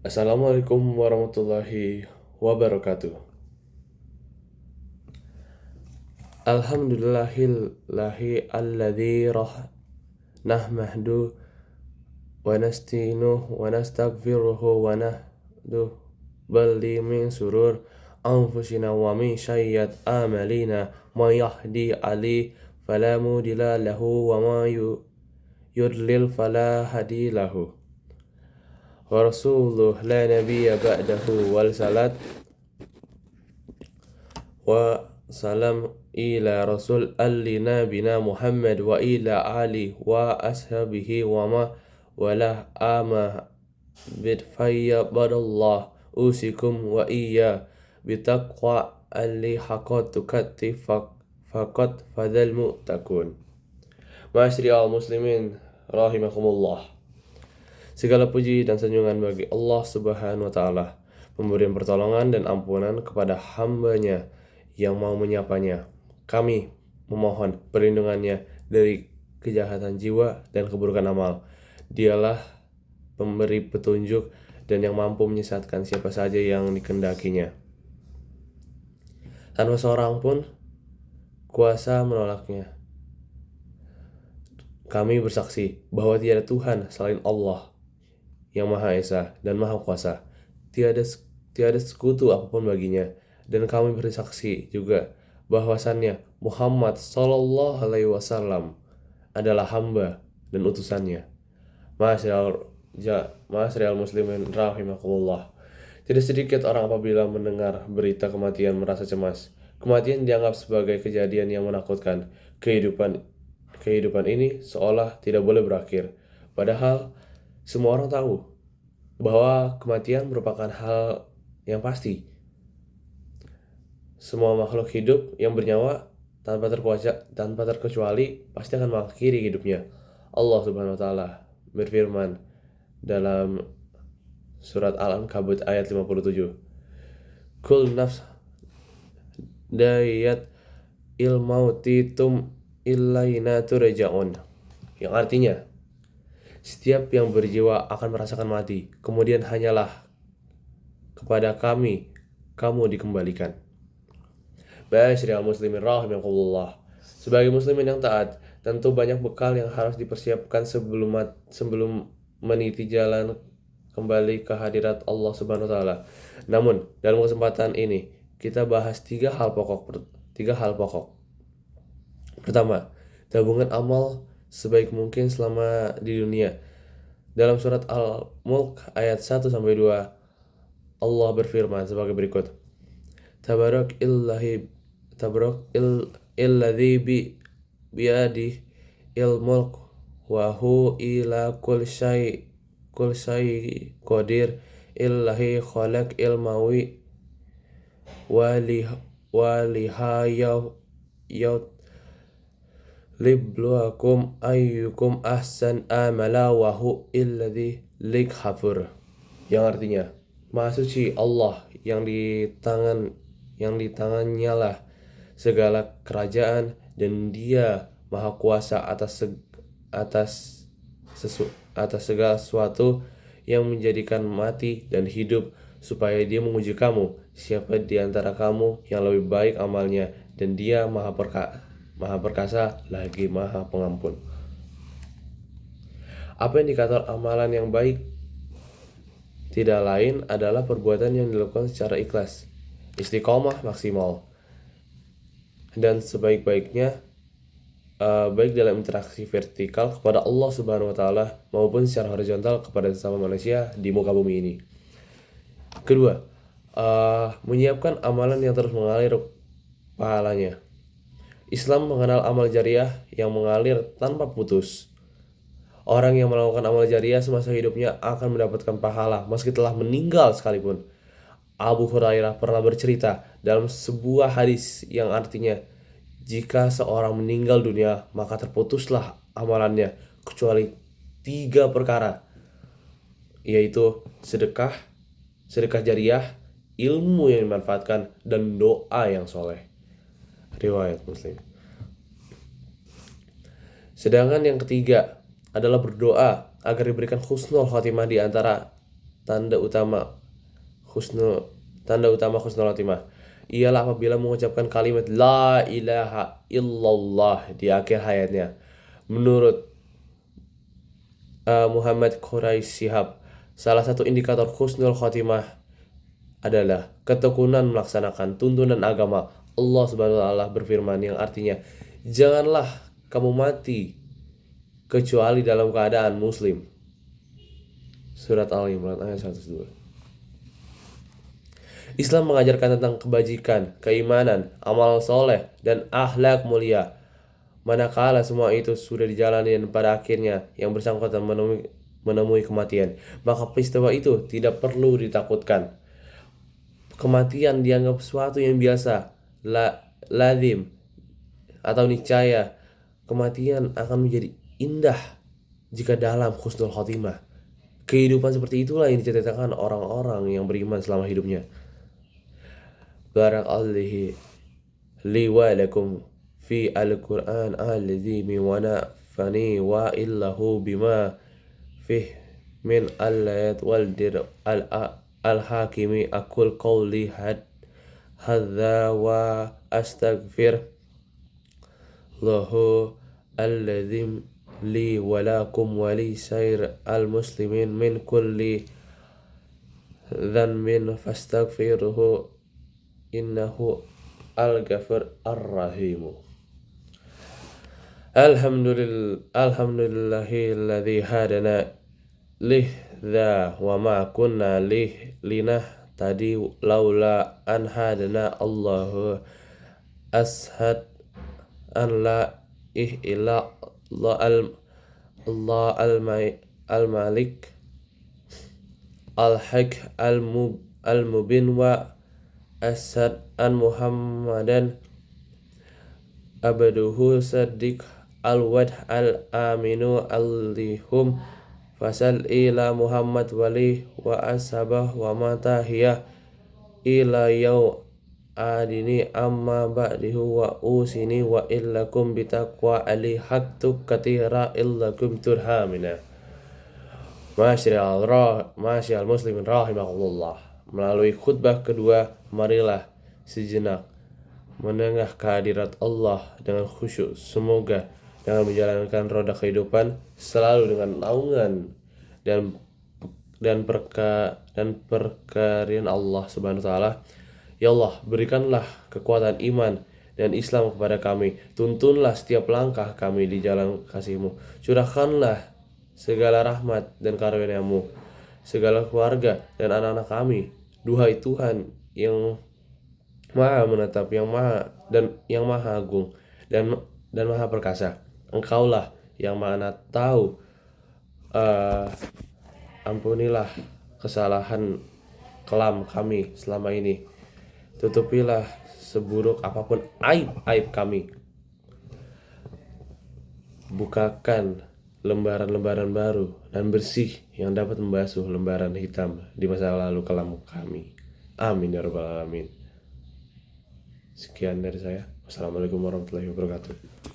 Assalamualaikum warahmatullahi wabarakatuh. Alhamdulillahillahi alladzi nahmadu wa nastinuhu wa nastaghfiruhu wa nahdu balli min surur anfusina wa min sayyiat amalina may yahdi ali fala mudilla lahu wa may yudlil fala hadi lahu. Wa rasuluhu la nabiyya ba'dahu wal salat wa salam ila rasul allina bina Muhammad wa ila ali wa ashabihi wa ma wala ama bitfayya badallah usikum wa iya bitaqwa alli haqat tukati faqat fadal mu'takun. Ma'asyiral muslimin rahimakumullah. Segala puji dan sanjungan bagi Allah Subhanahu wa taala, pemberian pertolongan dan ampunan kepada hamba-Nya yang mau menyapanya. Kami memohon perlindungannya dari kejahatan jiwa dan keburukan amal. Dialah pemberi petunjuk dan yang mampu menyesatkan siapa saja yang dikehendakinya. Tanpa seorang pun kuasa menolaknya. Kami bersaksi bahwa tiada Tuhan selain Allah yang Maha Esa dan Maha Kuasa. Tiada sekutu apapun baginya. Dan kami bersaksi juga bahwasannya Muhammad Sallallahu Alaihi Wasallam adalah hamba dan utusannya. Ma'asyiral muslimin rahimakumullah. Tidak sedikit orang apabila mendengar berita kematian merasa cemas. Kematian dianggap sebagai kejadian yang menakutkan. Kehidupan ini seolah tidak boleh berakhir. Padahal semua orang tahu bahwa kematian merupakan hal yang pasti. Semua makhluk hidup yang bernyawa tanpa terkecuali pasti akan mengakhiri hidupnya. Allah Subhanahu wa taala berfirman dalam surat Al-Ankabut ayat 57. Kul nafs dayat ilmautitum illaina turja'un. Yang artinya setiap yang berjiwa akan merasakan mati, kemudian hanyalah kepada kami kamu dikembalikan. Ma'asyiral muslimin rahimakumullah. Sebagai muslimin yang taat, tentu banyak bekal yang harus dipersiapkan sebelum meniti jalan kembali ke hadirat Allah Subhanahu wa taala. Namun, dalam kesempatan ini kita bahas tiga hal pokok. Pertama, tabungan amal sebaik mungkin selama di dunia. Dalam surat Al-Mulk ayat 1-2, Allah berfirman sebagai berikut. Tabarak illadhi biyadih ilmulk wa hu ila kul syai qadir illahi khalaq ilmawi walihayat libluakum ayyukum ahsan amala wa hu illadhi lighafur. Yang artinya, Maha Suci Allah yang di tangannya lah segala kerajaan dan Dia Maha Kuasa atas segala sesuatu yang menjadikan mati dan hidup supaya Dia menguji kamu siapa di antara kamu yang lebih baik amalnya, dan Dia Maha Perkasa lagi Maha Pengampun. Apa indikator amalan yang baik? Tidak lain adalah perbuatan yang dilakukan secara ikhlas, istiqomah maksimal, dan sebaik-baiknya baik dalam interaksi vertikal kepada Allah Subhanahu wa taala maupun secara horizontal kepada sesama manusia di muka bumi ini. Kedua, menyiapkan amalan yang terus mengalir pahalanya. Islam mengenal amal jariah yang mengalir tanpa putus. Orang yang melakukan amal jariah semasa hidupnya akan mendapatkan pahala meski telah meninggal sekalipun. Abu Hurairah pernah bercerita dalam sebuah hadis yang artinya, jika seorang meninggal dunia maka terputuslah amalannya kecuali 3 perkara, yaitu sedekah jariah, ilmu yang dimanfaatkan, dan doa yang soleh. Riwayat Muslim. Sedangkan yang ketiga adalah berdoa agar diberikan husnul khotimah di antara tanda utama husnul khotimah ialah apabila mengucapkan kalimat la ilaha illallah di akhir hayatnya. Menurut Muhammad Quraish Shihab, salah satu indikator husnul khotimah adalah ketekunan melaksanakan tuntunan agama. Allah Subhanahu wa taala berfirman yang artinya, "Janganlah kamu mati kecuali dalam keadaan muslim." Surat Al-Imran ayat 102. Islam mengajarkan tentang kebajikan, keimanan, amal soleh, dan akhlak mulia. Manakala semua itu sudah dijalani dan pada akhirnya yang bersangkutan menemui kematian, maka peristiwa itu tidak perlu ditakutkan. Kematian dianggap sesuatu yang biasa, lazim, atau niscaya. Kematian akan menjadi indah jika dalam husnul khotimah. Kehidupan seperti itulah yang diceritakan orang-orang yang beriman selama hidupnya. Barakallahu li wa lakum fi al-Qur'an al-azim wa nafani wa illahu bima fih min al-ayat wal dir al-hakimi aqul qawli hadza wa astaghfir lahu al-azim li wa lakum wa li sair al-muslimin min kulli dhanbin fastaghfiruhu innahu al-ghafur ar-rahim. Alhamdulillahilladzi hadana lidza wa ma kunna linahtadi laula an hadana Allahu ashhad an la ilaha illallah al-malik al-haq al-mubin wa ashhad an Muhammadan abduhu sadiq al-wad al-aminu alihum fasal ila Muhammad wali wa ashabah wa matahiyah ila yaw adini amma ba'dihu wa usini wa illakum bitaqwa ali haktu katira illakum turhamina. Masyaallah muslimin rahimahullah. Melalui khutbah kedua, marilah sejenak menengah kehadirat Allah dengan khusyuk. Semoga dengan menjalankan roda kehidupan selalu dengan naungan dan perkaryaan Allah Subhanahu wa taala. Ya Allah, berikanlah kekuatan iman dan Islam kepada kami. Tuntunlah setiap langkah kami di jalan kasih-Mu. Curahkanlah segala rahmat dan karunia-Mu segala keluarga dan anak-anak kami. Duhai Tuhan yang Maha menetap, yang maha agung dan maha perkasa. Engkaulah yang Maha tahu. Ampunilah kesalahan kelam kami selama ini. Tutupilah seburuk apapun aib kami. Bukakan lembaran-lembaran baru dan bersih yang dapat membasuh lembaran hitam di masa lalu kelam kami. Amin ya rabbal alamin. Sekian dari saya. Wassalamualaikum warahmatullahi wabarakatuh.